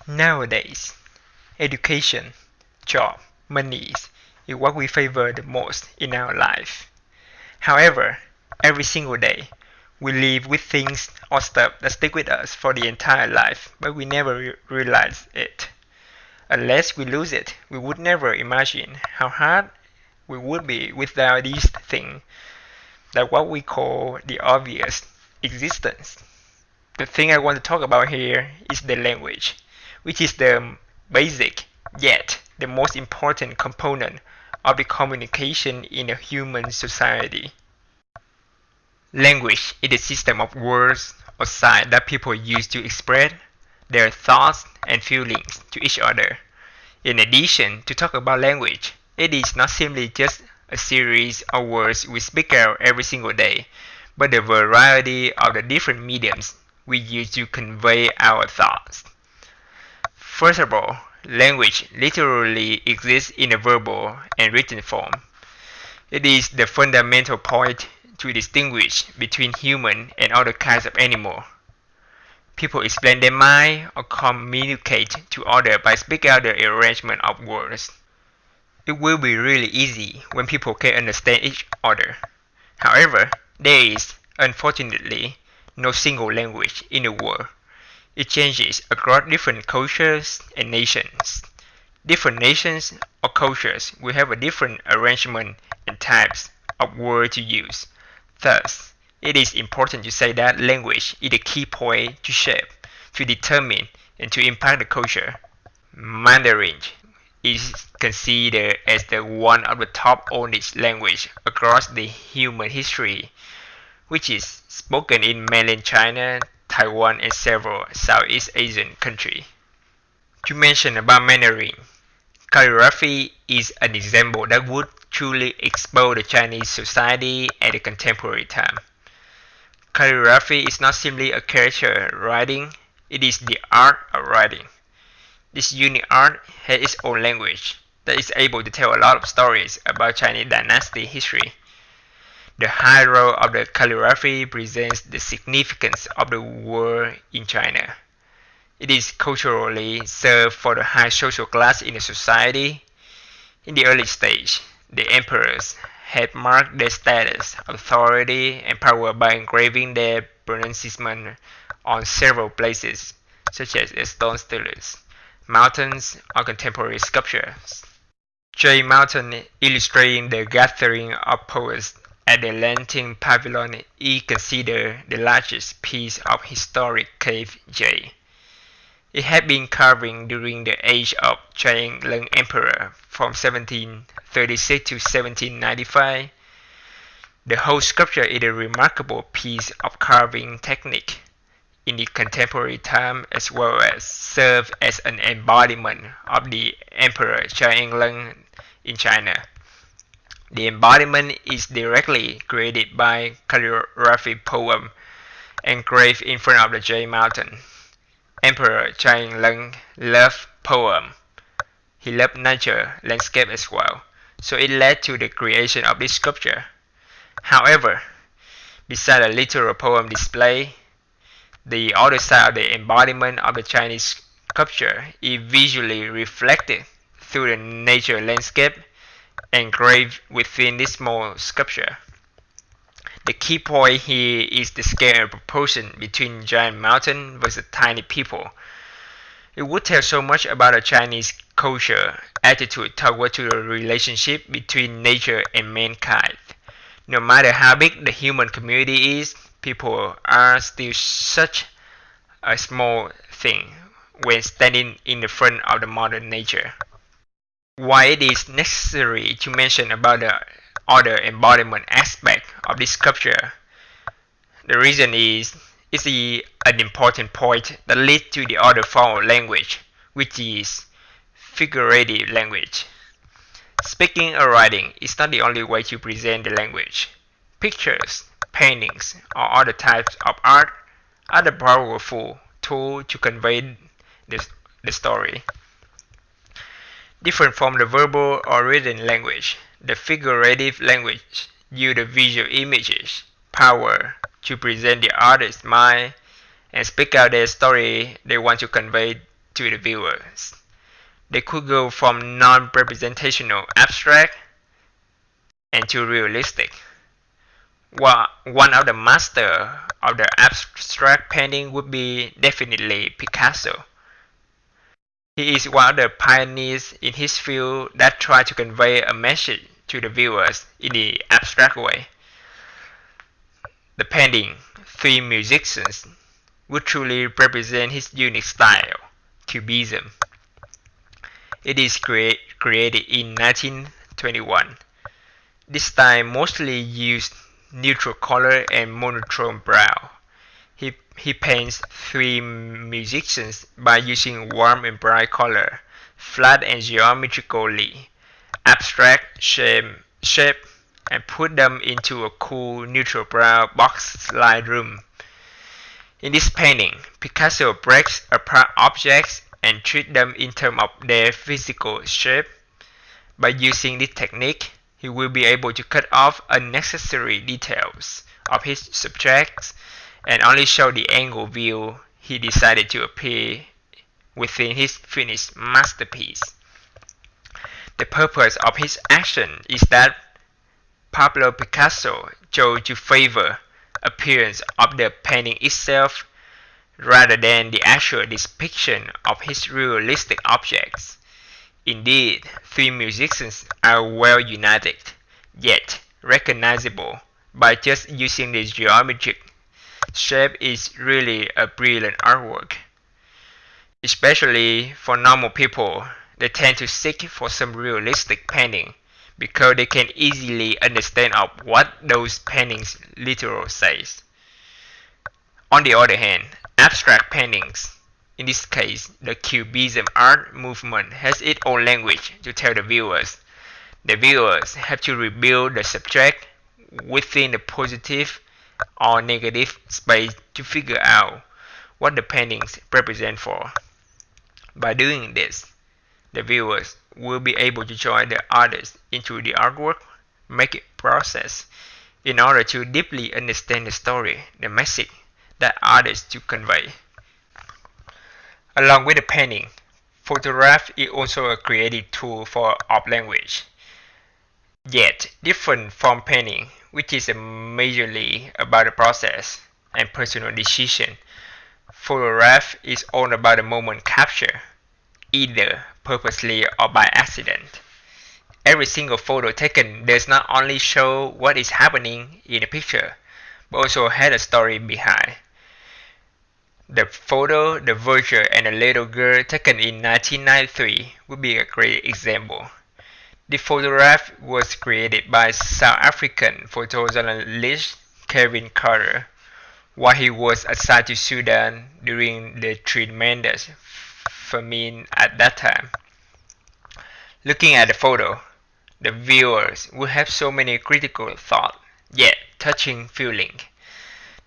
Nowadays, education, job, money is what we favor the most in our life. However, every single day, we live with things or stuff that stick with us for the entire life, but we never realize it. Unless we lose it, we would never imagine how hard we would be without these things that what we call the obvious existence. The thing I want to talk about here is the language, which is the basic yet the most important component of the communication in a human society. Language is a system of words or signs that people use to express their thoughts and feelings to each other. In addition, to talk about language, it is not simply just a series of words we speak out every single day, but the variety of the different mediums we use to convey our thoughts. First of all, language literally exists in a verbal and written form. It is the fundamental point to distinguish between human and other kinds of animal. People explain their mind or communicate to others by speaking out the arrangement of words. It will be really easy when people can understand each other. However, there is, unfortunately, no single language in the world. It changes across different cultures and nations. Different nations or cultures will have a different arrangement and types of words to use. Thus, it is important to say that language is the key point to shape, to determine, and to impact the culture. Mandarin is considered as the one of the top oldest language across the human history, which is spoken in mainland China, Taiwan, and several Southeast Asian countries. To mention about Mandarin, calligraphy is an example that would truly expose the Chinese society at the contemporary time. Calligraphy is not simply a character writing, it is the art of writing. This unique art has its own language that is able to tell a lot of stories about Chinese dynasty history. The high role of the calligraphy presents the significance of the word in China. It is culturally served for the high social class in the society. In the early stage, the emperors had marked their status, authority, and power by engraving their pronouncement on several places, such as stone stelae, mountains, or contemporary sculptures. Jade Mountain, illustrating the gathering of poets at the Lantern Pavilion, is considered the largest piece of historic cave jade. It had been carved during the age of Chang Lung Emperor from 1736 to 1795. The whole sculpture is a remarkable piece of carving technique in the contemporary time, as well as serve as an embodiment of the Emperor Chang Lung in China. The embodiment is directly created by calligraphy poem engraved in front of the Jade Mountain. Emperor Chang Lung loved poem. He loved nature, landscape as well, so it led to the creation of this sculpture. However, beside a literal poem display, the other side of the embodiment of the Chinese sculpture is visually reflected through the nature landscape engraved within this small sculpture. The key point here is the scale and proportion between giant mountain versus tiny people. It would tell so much about a Chinese culture attitude toward the relationship between nature and mankind. No matter how big the human community is, people are still such a small thing when standing in the front of the modern nature. Why it is necessary to mention about the other embodiment aspect of this sculpture? The reason is an important point that leads to the other form of language, which is figurative language. Speaking or writing is not the only way to present the language. Pictures, paintings, or other types of art are the powerful tool to convey the story. Different from the verbal or written language, the figurative language uses the visual images, power to present the artist's mind and speak out their story they want to convey to the viewers. They could go from non-representational abstract and to realistic. One of the masters of the abstract painting would be definitely Picasso. He is one of the pioneers in his field that try to convey a message to the viewers in the abstract way. The painting, Three Musicians, would truly represent his unique style, Cubism. It is created in 1921. This style mostly used neutral color and monochrome brown. He paints three musicians by using warm and bright color, flat and geometrically abstract shape, and put them into a cool neutral brown box-like room. In this painting, Picasso breaks apart objects and treats them in terms of their physical shape. By using this technique, he will be able to cut off unnecessary details of his subjects and only show the angle view he decided to appear within his finished masterpiece. The purpose of his action is that Pablo Picasso chose to favor appearance of the painting itself rather than the actual depiction of his realistic objects. Indeed, three musicians are well united, yet recognizable by just using the geometric shape is really a brilliant artwork. Especially for normal people, they tend to seek for some realistic painting because they can easily understand of what those paintings literally says. On the other hand, abstract paintings, in this case the Cubism art movement, has its own language to tell the viewers. The viewers have to rebuild the subject within the positive or negative space to figure out what the paintings represent for. By doing this, the viewers will be able to join the artist into the artwork making process in order to deeply understand the story, the message that artist to convey. Along with the painting, photograph is also a creative tool of language. Yet different from painting, which is majorly about the process and personal decision, photograph is all about the moment capture, either purposely or by accident. Every single photo taken does not only show what is happening in the picture, but also has a story behind. The photo, The Vulture and the Little Girl taken in 1993 would be a great example. The photograph was created by South African photojournalist Kevin Carter while he was assigned to Sudan during the tremendous famine at that time. Looking at the photo, the viewers would have so many critical thoughts, yet touching feeling.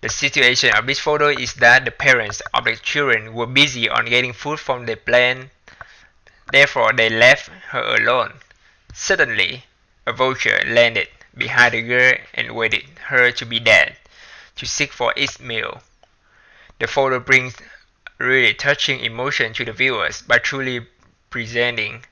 The situation of this photo is that the parents of the children were busy on getting food from the plant, therefore they left her alone. Suddenly, a vulture landed behind the girl and waited her to be dead, to seek for its meal. The photo brings really touching emotion to the viewers by truly presenting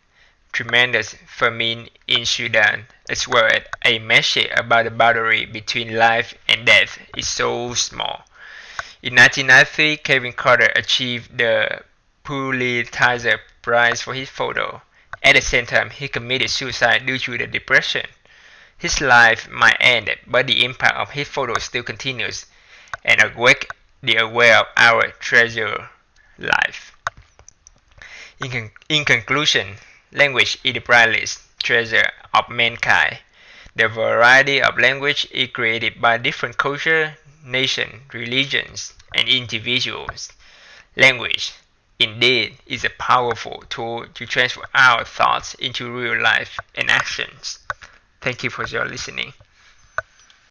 tremendous famine in Sudan, as well as a message about the boundary between life and death is so small. In 1993, Kevin Carter achieved the Pulitzer Prize for his photo. At the same time, he committed suicide due to the depression. His life might end, but the impact of his photo still continues and awake the aware of our treasured life. In conclusion, language is the priceless treasure of mankind. The variety of language is created by different cultures, nations, religions, and individuals. Language, indeed, is a powerful tool to transfer our thoughts into real life and actions. Thank you for your listening.